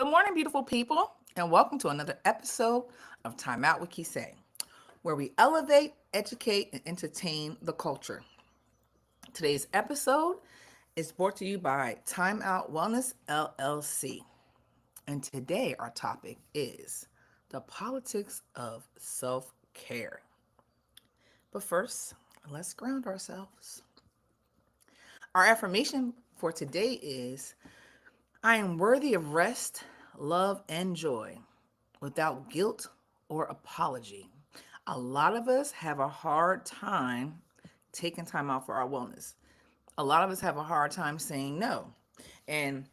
Good morning, beautiful people, and welcome to another episode of Time Out with Kisei, where we elevate, educate, and entertain the culture. Today's episode is brought to you by Time Out Wellness LLC. And today our topic is the politics of self-care. But first, let's ground ourselves. Our affirmation for today is I am worthy of rest, love, and joy without guilt or apology. A lot of us have a hard time taking time out for our wellness. A lot of us have a hard time saying no. And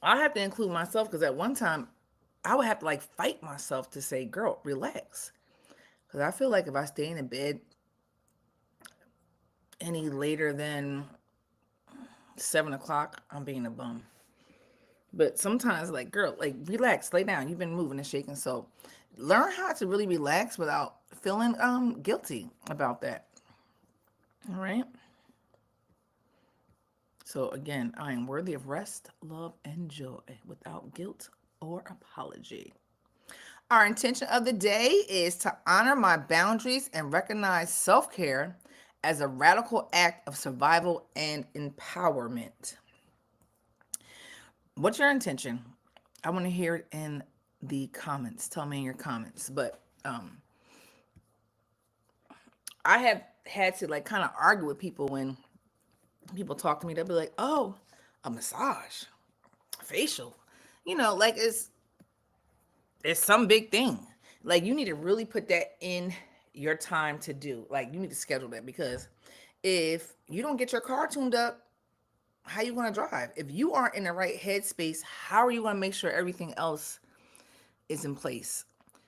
I have to include myself because at one time I would have to like fight myself to say, girl, relax. Because I feel like if I stay in bed any later than 7 o'clock, I'm being a bum. But sometimes, like, girl, like, relax, lay down. You've been moving and shaking. So learn how to really relax without feeling guilty about that. All right. So again, I am worthy of rest, love, and joy without guilt or apology. Our intention of the day is to honor my boundaries and recognize self-care as a radical act of survival and empowerment. What's your intention? I want to hear it in the comments. Tell me in your comments. But I have had to like kind of argue with people when people talk to me. They'll be like, "Oh, a massage, facial," like it's some big thing. Like you need to really put that in your time to do. Like you need to schedule that because if you don't get your car tuned up, how you going to drive? If you aren't in the right headspace, how are you going to make sure everything else is in place?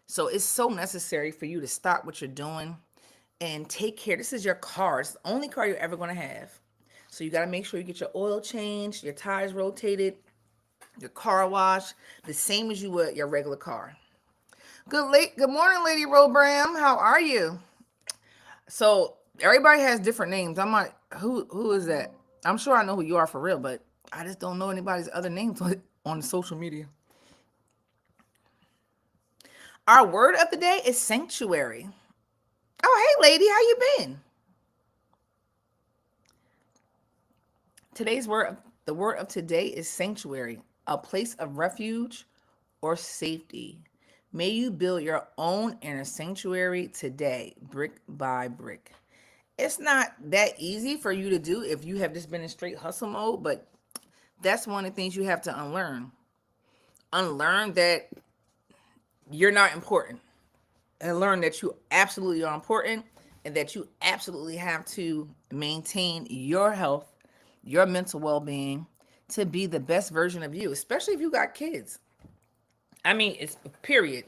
So it's so necessary for you to stop what you're doing and take care. This is your car. It's the only car you're ever going to have. So you got to make sure you get your oil changed, your tires rotated, your car washed, the same as you would your regular car. Good morning, Lady Robram. How are you? So everybody has different names. I'm like, who is that? I'm sure I know who you are for real, but I just don't know anybody's other names on social media. Our word of the day is sanctuary. Oh, hey, lady, how you been? The word of today is sanctuary, a place of refuge or safety. May you build your own inner sanctuary today, brick by brick. It's not that easy for you to do if you have just been in straight hustle mode, but that's one of the things you have to unlearn. Unlearn that you're not important and learn that you absolutely are important and that you absolutely have to maintain your health, your mental well-being to be the best version of you, especially if you got kids. I mean, it's period.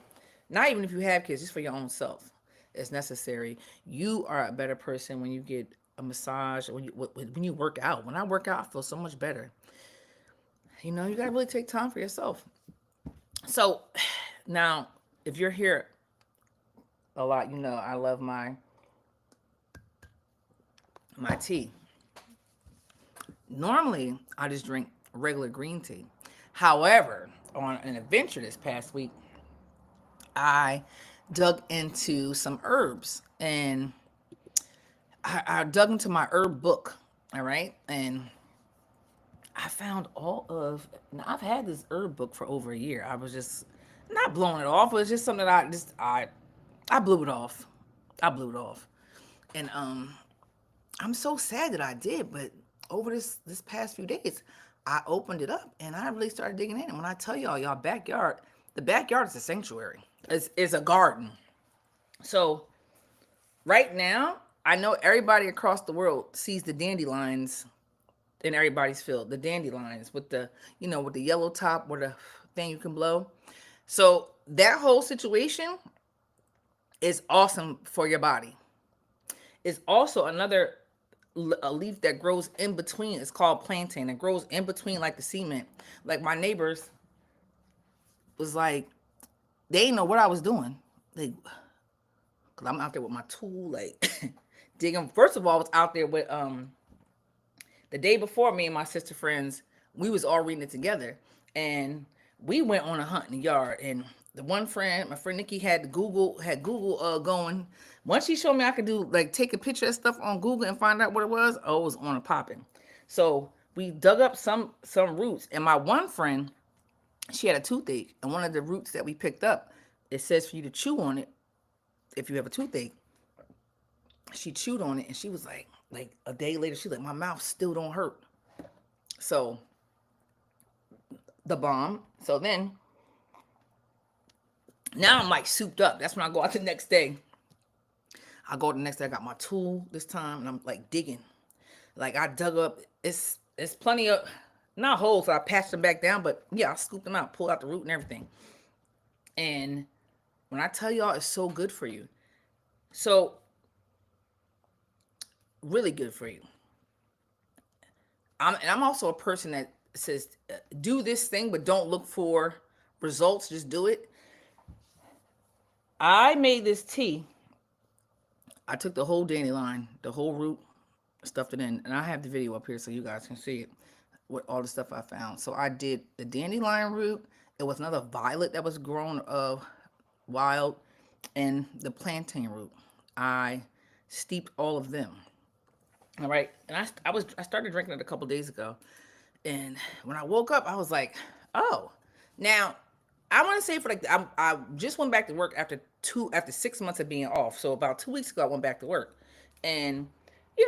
Not even if you have kids, just for your own self. It's necessary. You are a better person when you get a massage or when you work out. When I work out, I feel so much better. You got to really take time for yourself. So now, if you're here a lot, I love my tea. Normally, I just drink regular green tea. However, on an adventure this past week, I dug into some herbs and I dug into my herb book. All right. And I found now I've had this herb book for over a year. I was just not blowing it off. It was just something that I blew it off. I blew it off. And I'm so sad that I did, but over this past few days, I opened it up and I really started digging in. And when I tell y'all backyard, the backyard is a sanctuary. It's a garden. So right now, I know everybody across the world sees the dandelions in everybody's field. The dandelions with the yellow top or the thing you can blow. So that whole situation is awesome for your body. It's also another a leaf that grows in between. It's called plantain. It grows in between like the cement. Like my neighbors was like, they didn't know what I was doing. Like, cause I'm out there with my tool, like digging. First of all, I was out there with the day before me and my sister friends, we was all reading it together. And we went on a hunt in the yard, and the one friend, my friend Nikki, had Google going. Once she showed me I could do like take a picture of stuff on Google and find out what it was, oh, it was on a popping. So we dug up some roots, and my one friend, she had a toothache, and one of the roots that we picked up, it says for you to chew on it if you have a toothache. She chewed on it, and she was like a day later, she's like, my mouth still don't hurt. So the bomb. So then now I'm like souped up. That's when I go out the next day. I go the next day. I got my tool this time, and I'm like digging. Like I dug up. It's plenty of not holes. So I patched them back down, but yeah, I scooped them out, pulled out the root and everything. And when I tell y'all, it's so good for you. So really good for you. I'm also a person that says do this thing, but don't look for results. Just do it. I made this tea. I took the whole dandelion, the whole root, stuffed it in, and I have the video up here so you guys can see it with all the stuff I found. So I did the dandelion root. It was another violet that was grown wild, and the plantain root. I steeped all of them. All right, and I started drinking it a couple days ago, and when I woke up, I was like, oh, now I want to say for like I just went back to work after 6 months of being off. So about 2 weeks ago, I went back to work, and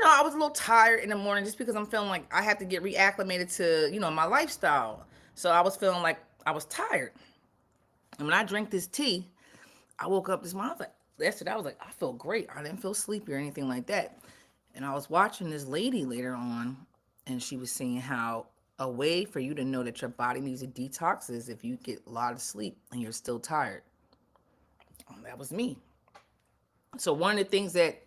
I was a little tired in the morning just because I'm feeling like I had to get reacclimated to my lifestyle. So I was feeling like I was tired, and when I drank this tea, I woke up this morning. I was like, yesterday, I was like, I feel great. I didn't feel sleepy or anything like that. And I was watching this lady later on, and she was saying how a way for you to know that your body needs a detox is if you get a lot of sleep and you're still tired. That was me. So one of the things that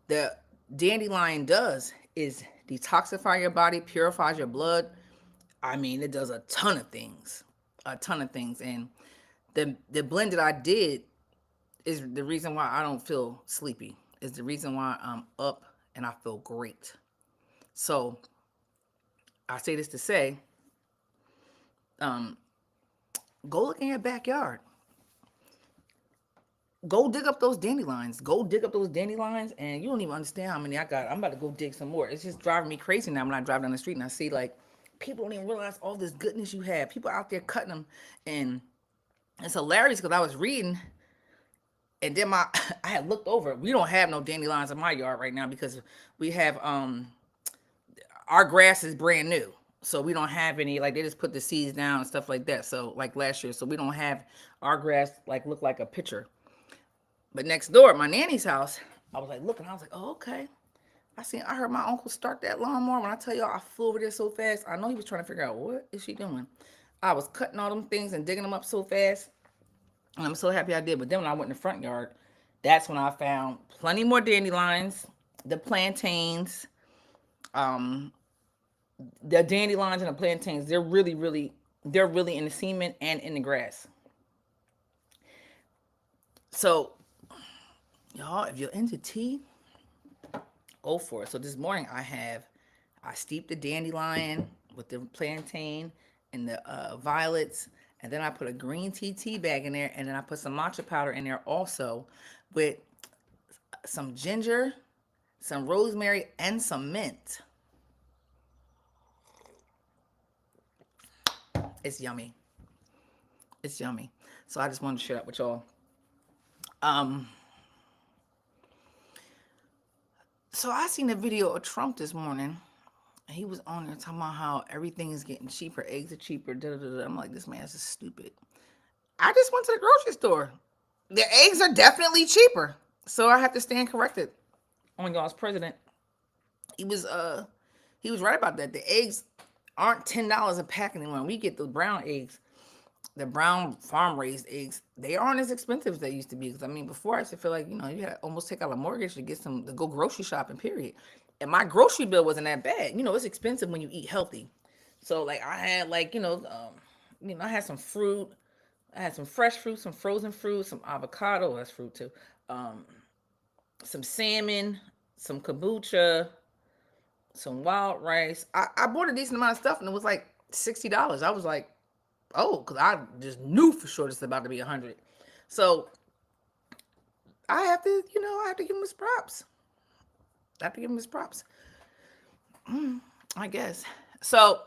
the dandelion does is detoxify your body, purifies your blood. I mean, it does a ton of things. And the blend that I did is the reason why I don't feel sleepy. Is the reason why I'm up and I feel great. So I say this to say, um, go look in your backyard. Go dig up those dandelions. Go dig up those dandelions, and you don't even understand how many I got. I'm about to go dig some more. It's just driving me crazy now when I drive down the street and I see like people don't even realize all this goodness you have. People out there cutting them, and it's hilarious because I was reading, and then I had looked over. We don't have no dandelions in my yard right now because we have our grass is brand new. So we don't have any, like they just put the seeds down and stuff like that. So like last year, so we don't have our grass like look like a picture. But next door at my nanny's house, I was like looking, I was like, oh, okay. I heard my uncle start that lawnmower. When I tell y'all I flew over there so fast, I know he was trying to figure out what is she doing. I was cutting all them things and digging them up so fast. And I'm so happy I did. But then when I went in the front yard, that's when I found plenty more dandelions, the plantains, um, the dandelions and the plantains. They're really in the cement and in the grass. So y'all, if you're into tea, go for it. So this morning I steeped the dandelion with the plantain and the violets, and then I put a green tea bag in there, and then I put some matcha powder in there also with some ginger, some rosemary, and some mint. It's yummy. It's yummy. So I just wanted to share that with y'all. Um, so I seen a video of Trump this morning. He was on there talking about how everything is getting cheaper, eggs are cheaper. Da, da, da, da. I'm like, this man is stupid. I just went to the grocery store. The eggs are definitely cheaper, so I have to stand corrected on y'all's president. He was he was right about that. The eggs aren't $10 a pack anymore. We get the brown eggs, the brown farm raised eggs. They aren't as expensive as they used to be. Because I mean, before I used to feel like you had to almost take out a mortgage to get some to go grocery shopping. Period. And my grocery bill wasn't that bad. It's expensive when you eat healthy. So like I had like I had some fruit. I had some fresh fruit, some frozen fruit, some avocado. That's fruit too. Um, some salmon, some kombucha, some wild rice. I bought a decent amount of stuff and it was like $60. I was like, Oh, because I just knew for sure this is about to be 100. So I have to, I have to give him his props. I have to give him his props. I guess. So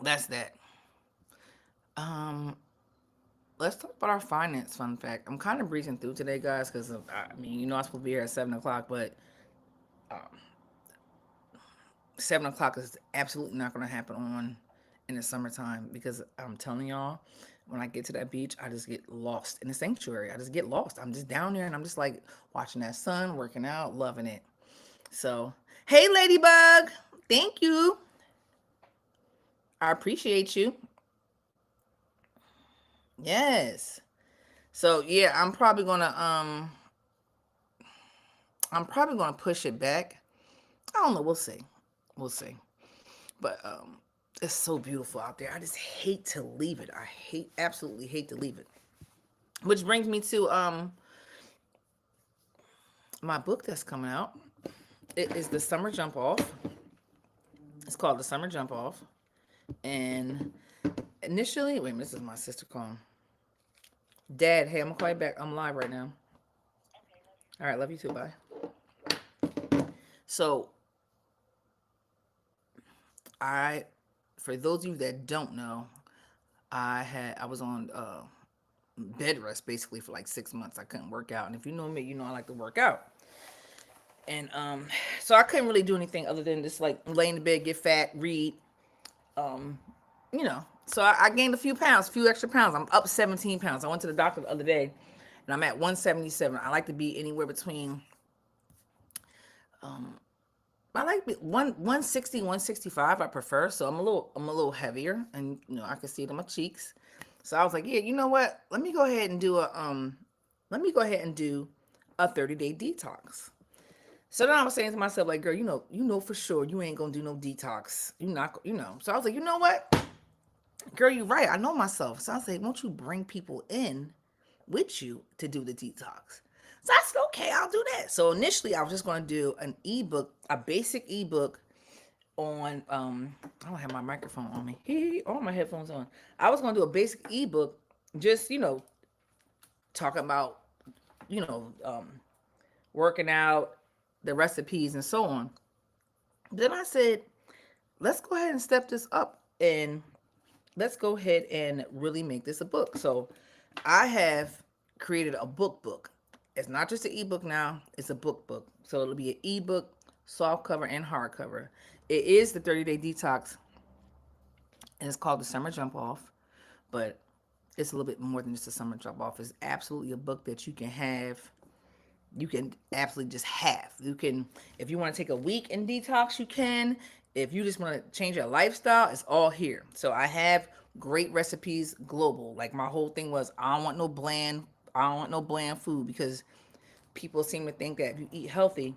that's that. Um, let's talk about our finance fun fact. I'm kind of breezing through today, guys, because I mean, I'm supposed to be here at 7 o'clock, but 7 o'clock is absolutely not going to happen on in the summertime because I'm telling y'all, when I get to that beach, I just get lost in the sanctuary. I just get lost. I'm just down there and I'm just like watching that sun, working out, loving it. So, hey, Ladybug, thank you. I appreciate you. Yes. So yeah, I'm probably gonna push it back. I don't know. We'll see. We'll see. But it's so beautiful out there. I just hate to leave it. Absolutely hate to leave it. Which brings me to my book that's coming out. It is the Summer Jump Off. It's called the Summer Jump Off. And initially, wait a minute, this is my sister calling. Dad, hey, I'm gonna call you back. I'm live right now. All right, love you too. Bye. So I, for those of you that don't know, I was on bed rest basically for like 6 months. I couldn't work out, and if you know me, you know I like to work out. And so I couldn't really do anything other than just like lay in the bed, get fat, read. Um, so I gained a few pounds, a few extra pounds. I'm up 17 pounds. I went to the doctor the other day, and I'm at 177. I like to be anywhere between I like one 160, 165. I prefer. So I'm a little heavier, and I can see it on my cheeks. So I was like, yeah, you know what? Let me go ahead and do a 30-day detox. So then I was saying to myself, like, girl, for sure you ain't gonna do no detox. You not, So I was like, you know what, girl, you right. I know myself. So I was like, won't you bring people in with you to do the detox? So I said, okay, I'll do that. So initially, I was just going to do an ebook, a basic ebook on. I don't have my microphone on me. All my headphones on. I was going to do a basic ebook, just talking about you know um, working out, the recipes, and so on. Then I said, let's go ahead and step this up and let's go ahead and really make this a book. So I have created a book. It's not just an ebook now, it's a book. So it'll be an ebook, soft cover, and hardcover. It is the 30-day detox, and it's called the Summer Jump Off, but it's a little bit more than just a summer jump off. It's absolutely a book that you can have. You can absolutely just have. You can, if you want to take a week in detox, you can. If you just want to change your lifestyle, it's all here. So I have great recipes global. Like my whole thing was, I don't want no bland food because people seem to think that if you eat healthy,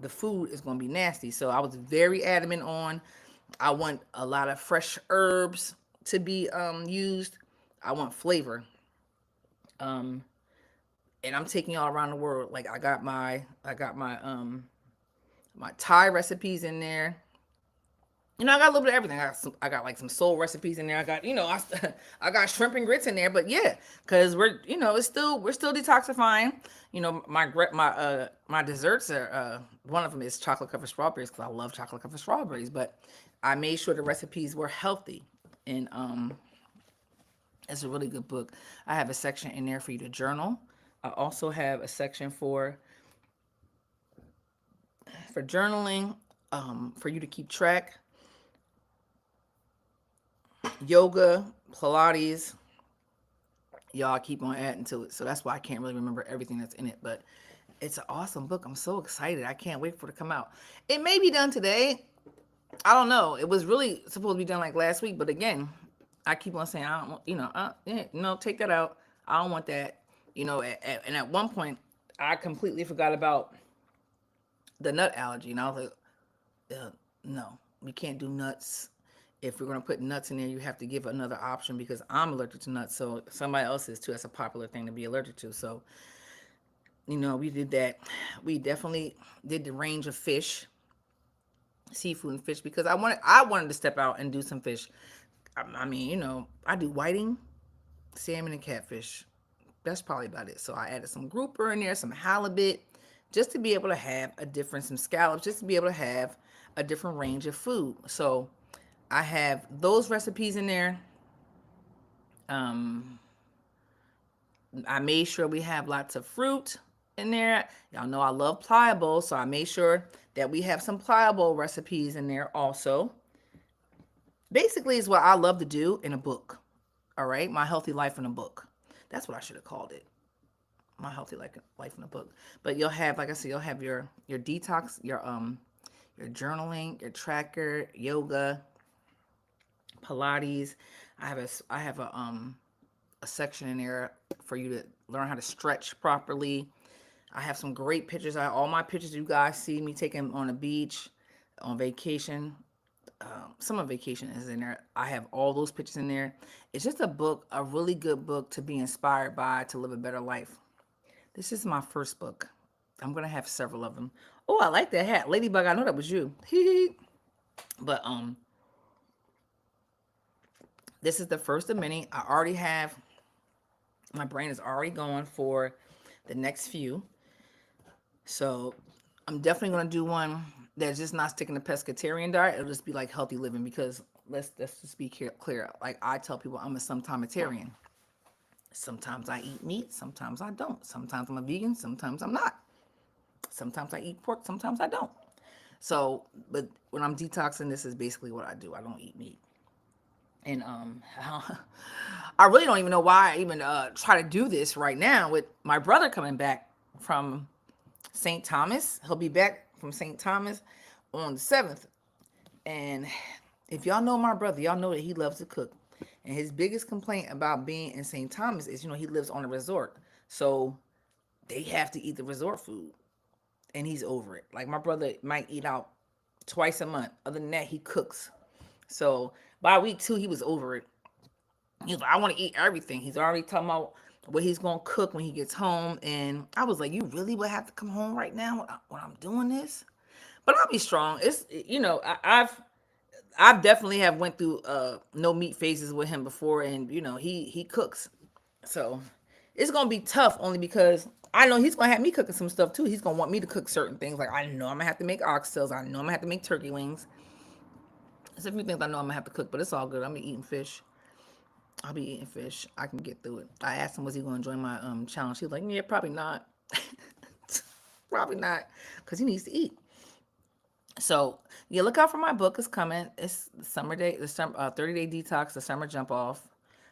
the food is going to be nasty. So I was very adamant on, I want a lot of fresh herbs to be used. I want flavor. Um, and I'm taking y'all around the world. Like I got my Thai recipes in there. I got a little bit of everything. I got like some soul recipes in there. I got I got shrimp and grits in there. But yeah, because we're still detoxifying. My desserts are one of them is chocolate covered strawberries because I love chocolate covered strawberries. But I made sure the recipes were healthy, and it's a really good book. I have a section in there for you to journal. I also have a section for journaling, for you to keep track, yoga, Pilates. Y'all keep on adding to it. So that's why I can't really remember everything that's in it. But it's an awesome book. I'm so excited. I can't wait for it to come out. It may be done today. I don't know. It was really supposed to be done like last week. But again, I keep on saying, I don't want, yeah, no, take that out. I don't want that. And at one point, I completely forgot about the nut allergy. And I was like, no, we can't do nuts. If we're going to put nuts in there, you have to give another option because I'm allergic to nuts. So somebody else is too. That's a popular thing to be allergic to. So, we did that. We definitely did the range of fish, seafood and fish, because I wanted to step out and do some fish. I mean, I do whiting, salmon, and catfish. That's probably about it. So I added some grouper in there, some halibut, just to be able to have a different, some scallops, just to be able to have a different range of food. So I have those recipes in there. Um, I made sure we have lots of fruit in there. Y'all know I love pliable, so I made sure that we have some pliable recipes in there also. Basically, is what I love to do in a book. All right, my healthy life in a book. That's what I should have called it. My healthy life in a book. But you'll have, like I said, you'll have your detox, your journaling, your tracker, yoga, Pilates. I have a section in there for you to learn how to stretch properly. I have some great pictures. All my pictures you guys see me taking on the beach, on vacation. Summer vacation is in there. I have all those pictures in there. It's just a book, a really good book to be inspired by to live a better life. This is my first book. I'm gonna have several of them. Oh, I like that hat, Ladybug. I know that was you. But this is the first of many. I already have. My brain is already going for the next few. So I'm definitely gonna do one that's just not sticking to pescatarian diet. It'll just be like healthy living because let's just be clear. Like I tell people, I'm a sometimetarian. Sometimes I eat meat, sometimes I don't. Sometimes I'm a vegan, sometimes I'm not. Sometimes I eat pork, sometimes I don't. So, but when I'm detoxing, this is basically what I do. I don't eat meat. And I really don't even know why I even try to do this right now with my brother coming back from St. Thomas. He'll be back from St. Thomas on the 7th. And if y'all know my brother, y'all know that he loves to cook. And his biggest complaint about being in St. Thomas is, he lives on a resort. So they have to eat the resort food. And he's over it. Like my brother might eat out twice a month. Other than that, he cooks. So by week 2, he was over it. He's like, I want to eat everything. He's already talking about what he's gonna cook when he gets home. And I was like, you really would have to come home right now when I'm doing this? But I'll be strong. It's I've definitely have went through no meat phases with him before, and he cooks. So it's gonna be tough only because I know he's gonna have me cooking some stuff too. He's gonna want me to cook certain things. Like I know I'm gonna have to make oxtails. I know I'm gonna have to make turkey wings. There's a few things I know I'm gonna have to cook, but it's all good. I'm eating fish. I'll be eating fish. I can get through it. I asked him, was he gonna join my challenge? He was like, yeah, probably not. Probably not, because he needs to eat. So yeah, look out for my book. It's coming. It's the summer day, the summer 30-day detox, the summer jump off.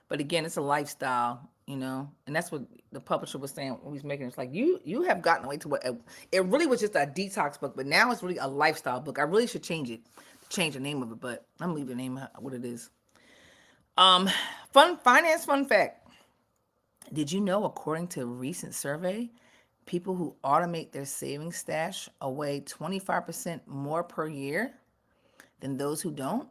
But again, it's a lifestyle, and that's what the publisher was saying when he was making it. It's like you have gotten away to what it really was just a detox book, but now it's really a lifestyle book. I really should change the name of it, but I'm gonna leave the name what it is. Um, fun fact. Did you know, according to a recent survey, people who automate their savings stash away 25% more per year than those who don't?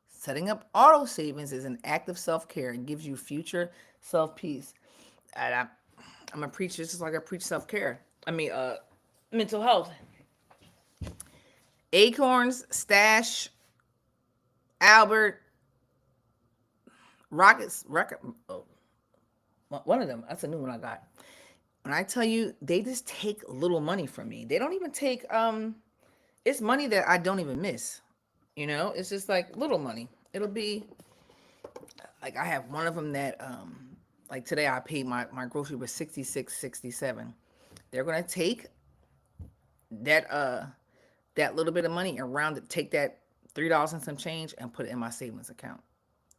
Setting up auto savings is an act of self care and gives you future self peace. And I'm a preacher just like I preach self care. I mean, mental health. Acorns, Stash, Albert, Rocket. Oh, one of them. That's a new one I got. When I tell you, they just take little money from me. They don't even take. It's money that I don't even miss. It's just like little money. It'll be like I have one of them that like today I paid my grocery was 66.67. They're gonna take that that little bit of money and round it, take that $3 and some change and put it in my savings account.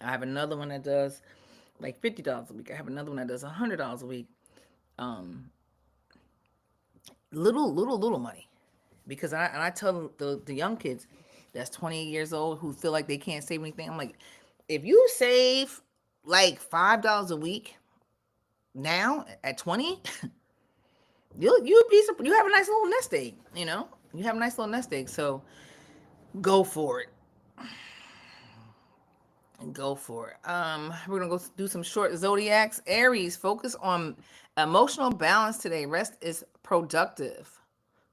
I have another one that does like $50 a week. I have another one that does $100 a week. Um, little money, because I tell the young kids that's 28 years old who feel like they can't save anything. I'm like, if you save like $5 a week now at 20, you have a nice little nest egg. You have a nice little nest egg. So go for it. Go for it. We're gonna go do some short zodiacs. Aries, focus on emotional balance today. Rest is productive.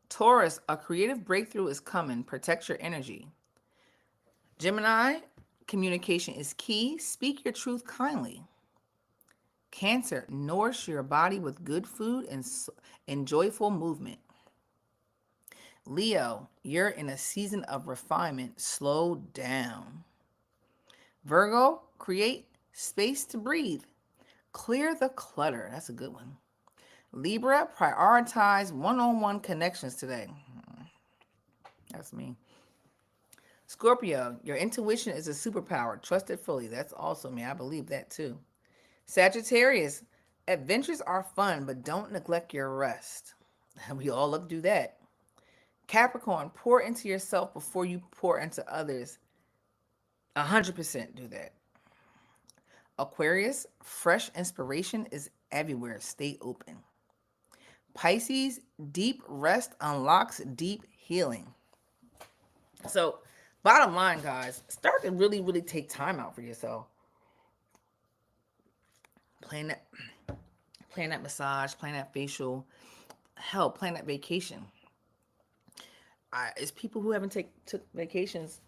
Taurus, a creative breakthrough is coming. Protect your energy. Gemini, Communication is key. Speak your truth kindly. Cancer, nourish your body with good food and joyful movement. Leo, you're in a season of refinement. Slow down. Virgo, create space to breathe. Clear the clutter. That's a good one. Libra, prioritize one on one connections today. That's me. Scorpio, your intuition is a superpower. Trust it fully. That's also me. I believe that too. Sagittarius, adventures are fun, but don't neglect your rest. We all look do that. Capricorn, pour into yourself before you pour into others. 100% do that. Aquarius, fresh inspiration is everywhere. Stay open. Pisces, deep rest unlocks deep healing. So, bottom line, guys, start to really, really take time out for yourself. Plan that, plan that massage, plan that facial, hell, plan that vacation. It's people who haven't took vacations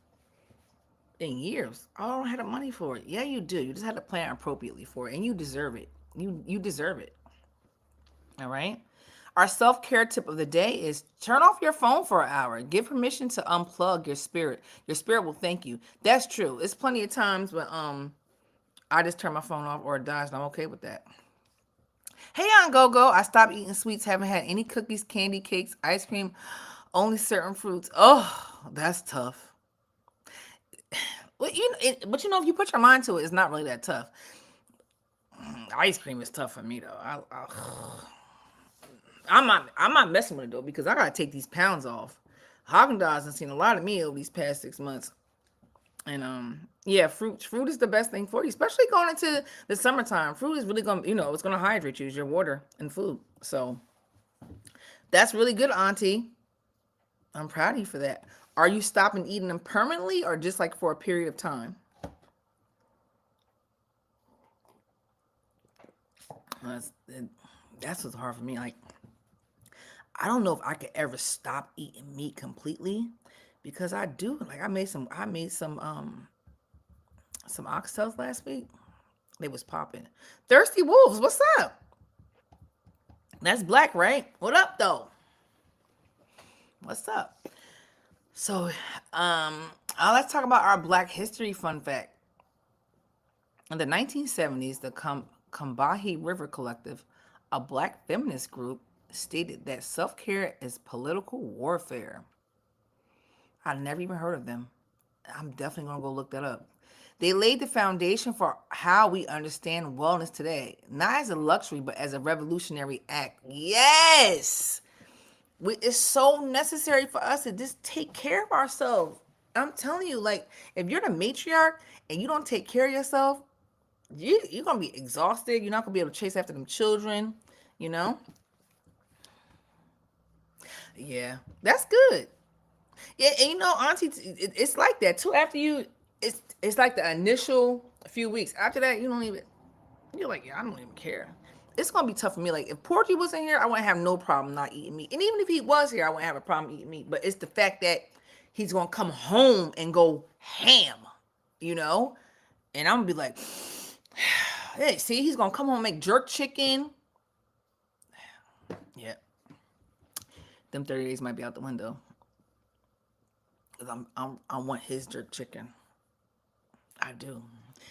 in years. I don't have the money for it. Yeah, you do. You just have to plan appropriately for it, and you deserve it. You deserve it. All right. Our self-care tip of the day is turn off your phone for an hour. Give permission to unplug your spirit. Your spirit will thank you. That's true. It's plenty of times when I just turn my phone off or it dies, and I'm okay with that. Hey, on Go-Go. I stopped eating sweets. Haven't had any cookies, candy, cakes, ice cream, only certain fruits. Oh, that's tough. Well, but you know, if you put your mind to it, it's not really that tough. Ice cream is tough for me though. I'm not messing with it though because I gotta take these pounds off. Haagen-Dazs has seen a lot of me over these past 6 months, and yeah, fruit is the best thing for you, especially going into the summertime. Fruit is really gonna, it's gonna hydrate you. It's your water and food, so that's really good, Auntie. I'm proud of you for that. Are you stopping eating them permanently or just like for a period of time? That's, that's what's hard for me. Like, I don't know if I could ever stop eating meat completely because I do. Like, I made some oxtails last week. They was popping. Thirsty Wolves, what's up? That's black, right? What up, though? What's up? So, let's talk about our Black History fun fact. In the 1970s, the Combahee River Collective, a black feminist group, stated that self care is political warfare. I never even heard of them. I'm definitely going to go look that up. They laid the foundation for how we understand wellness today, not as a luxury, but as a revolutionary act. Yes! It's so necessary for us to just take care of ourselves. I'm telling you, like, if you're the matriarch and you don't take care of yourself, you're going to be exhausted. You're not going to be able to chase after them children, you know? Yeah, that's good. Yeah, and Auntie, it's like that too. After it's like the initial few weeks. After that, you don't even. You're like, yeah, I don't even care. It's gonna be tough for me. Like if Porky was in here, I wouldn't have no problem not eating meat. And even if he was here, I wouldn't have a problem eating meat. But it's the fact that he's gonna come home and go ham, you know, and I'm gonna be like, hey, see, he's gonna come home and make jerk chicken. Yeah, them 30 days might be out the window. Cause I want his jerk chicken. I do.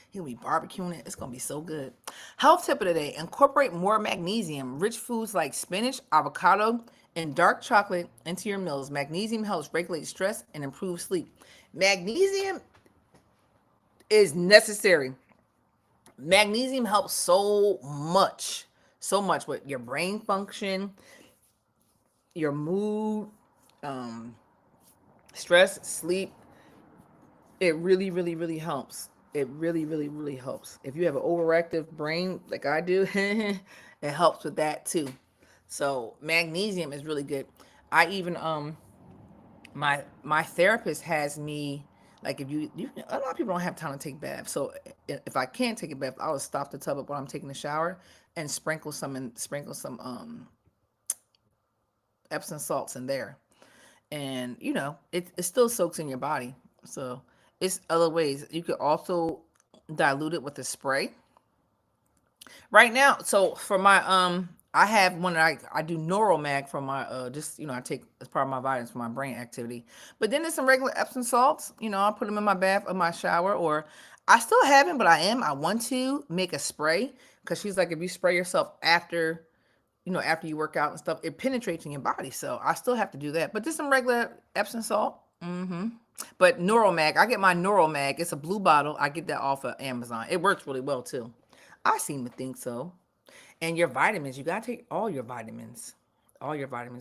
He'll be barbecuing it. It's gonna be so good. Health tip of the day: incorporate more magnesium. Rich foods like spinach, avocado, and dark chocolate into your meals. Magnesium helps regulate stress and improve sleep. Magnesium is necessary. Magnesium helps so much with your brain function, your mood, um, stress, sleep. It really, really, really helps. It really, really, really helps. If you have an overactive brain like I do, it helps with that too. So magnesium is really good. I even my therapist has me like if you a lot of people don't have time to take baths. So if I can't take a bath, I'll stop the tub up while I'm taking the shower and sprinkle some Epsom salts in there, and it still soaks in your body. So It's other ways. You could also dilute it with a spray. Right now, so for my I have one that I do Neuromag for my just I take as part of my vitamins for my brain activity. But then there's some regular Epsom salts. I put them in my bath or my shower, or I still haven't, but I want to make a spray because she's like, if you spray yourself after after you work out and stuff, it penetrates in your body. So I still have to do that. But just some regular Epsom salt. But Neuromag, I get my Neuromag. It's a blue bottle. I get that off of Amazon. It works really well too. I seem to think so. And your vitamins, you gotta take all your vitamins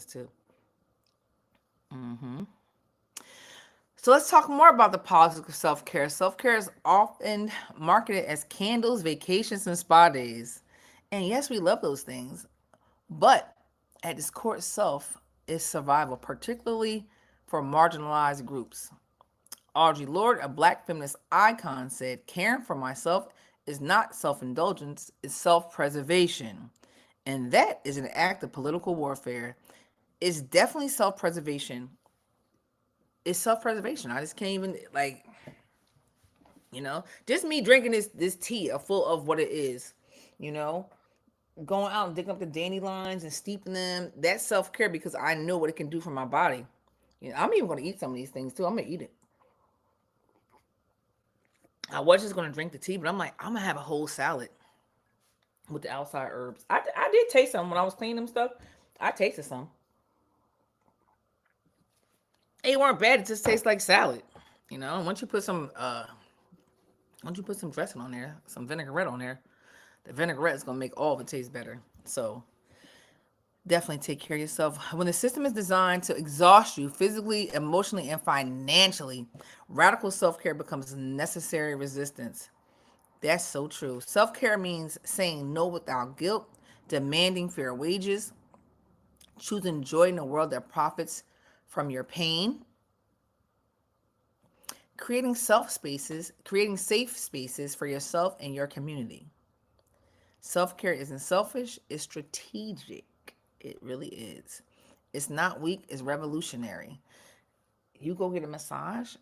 too. So let's talk more about the politics of self care. Self care is often marketed as candles, vacations, and spa days. And yes, we love those things. But at its core itself is survival, particularly for marginalized groups. Audre Lorde, a black feminist icon, said, caring for myself is not self indulgence, it's self preservation. And that is an act of political warfare. It's definitely self preservation. It's self preservation. I just can't even, like, just me drinking this tea, full of what it is, you know, going out and digging up the dandelions and steeping them. That's self care because I know what it can do for my body. I'm even going to eat some of these things too. I'm going to eat it. I was just going to drink the tea, but I'm like, I'm going to have a whole salad with the outside herbs. I did taste some when I was cleaning them stuff. I tasted some. They weren't bad. It just tastes like salad. Once you put some dressing on there, some vinaigrette on there, the vinaigrette is going to make all of it taste better. So definitely take care of yourself. When the system is designed to exhaust you physically, emotionally, and financially, radical self care becomes necessary resistance. That's so true. Self care means saying no without guilt, demanding fair wages, choosing joy in a world that profits from your pain, creating safe spaces for yourself and your community. Self care isn't selfish, it's strategic. It really is. It's not weak, it's revolutionary. You go get a massage,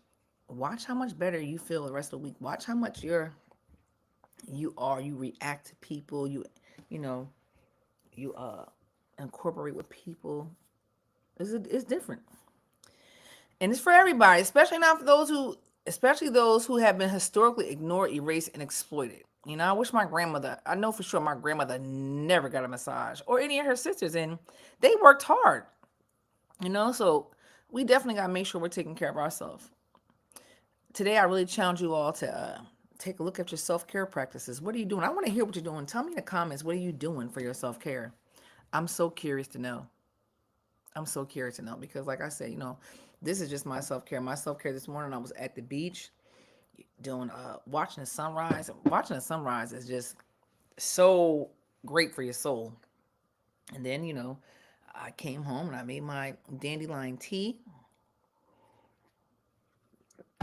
watch how much better you feel the rest of the week. Watch how much you react to people, you know, you incorporate with people. It's different. And it's for everybody, especially those who have been historically ignored, erased, and exploited. I wish I know for sure my grandmother never got a massage or any of her sisters, and they worked hard, so we definitely got to make sure we're taking care of ourselves. Today, I really challenge you all to take a look at your self care practices. What are you doing? I want to hear what you're doing. Tell me in the comments, what are you doing for your self care? I'm so curious to know. I'm so curious to know because, like I said, this is just my self care. My self care this morning, I was at the beach doing watching the sunrise. Watching the sunrise is just so great for your soul. And then I came home and I made my dandelion tea,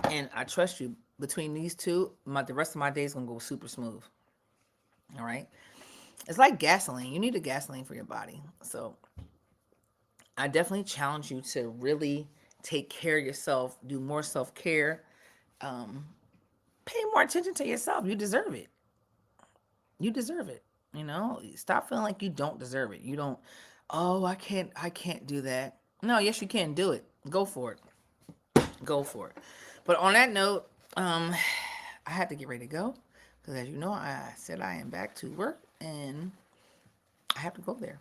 and I trust you. Between these two, the rest of my day is gonna go super smooth. All right, it's like gasoline. You need a gasoline for your body. So I definitely challenge you to really take care of yourself, do more self care, um, pay more attention to yourself. You deserve it. You deserve it. Stop feeling like you don't deserve it. You don't. Oh, I can't do that. No, yes, you can do it. Go for it. Go for it. But on that note, I have to get ready to go because, as you know, I said I am back to work and I have to go there.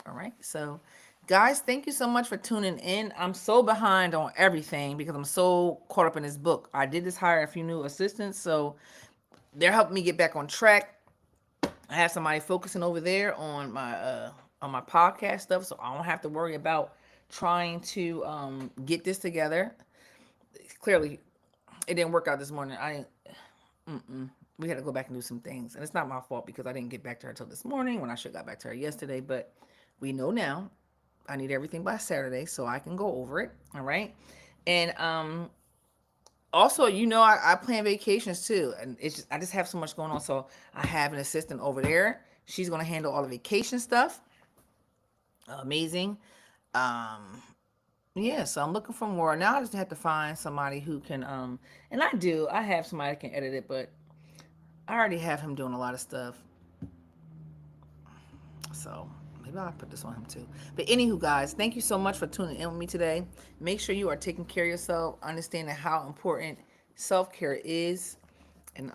All right. So, guys, thank you so much for tuning in. I'm so behind on everything because I'm so caught up in this book. I did just hire a few new assistants, so they're helping me get back on track. I have somebody focusing over there on my podcast stuff, so I don't have to worry about trying to get this together. Clearly, it didn't work out this morning. I didn't. We had to go back and do some things, and it's not my fault because I didn't get back to her until this morning when I should have got back to her yesterday. But we know now. I need everything by Saturday so I can go over it. All right, and also, I plan vacations too, and I just have so much going on. So I have an assistant over there. She's gonna handle all the vacation stuff. Amazing. Um, Yeah, so I'm looking for more. Now I just have to find somebody who can and I do. I have somebody that can edit it, but I already have him doing a lot of stuff. So maybe I'll put this on him too. But anywho, guys, thank you so much for tuning in with me today. Make sure you are taking care of yourself, understanding how important self care is, and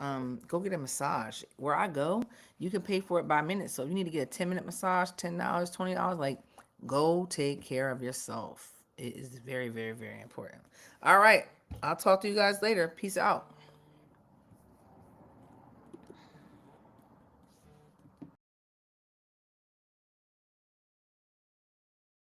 go get a massage. Where I go, you can pay for it by minute. So if you need to get a 10-minute massage, $10, $20, like go take care of yourself. It is very, very, very important. All right. I'll talk to you guys later. Peace out.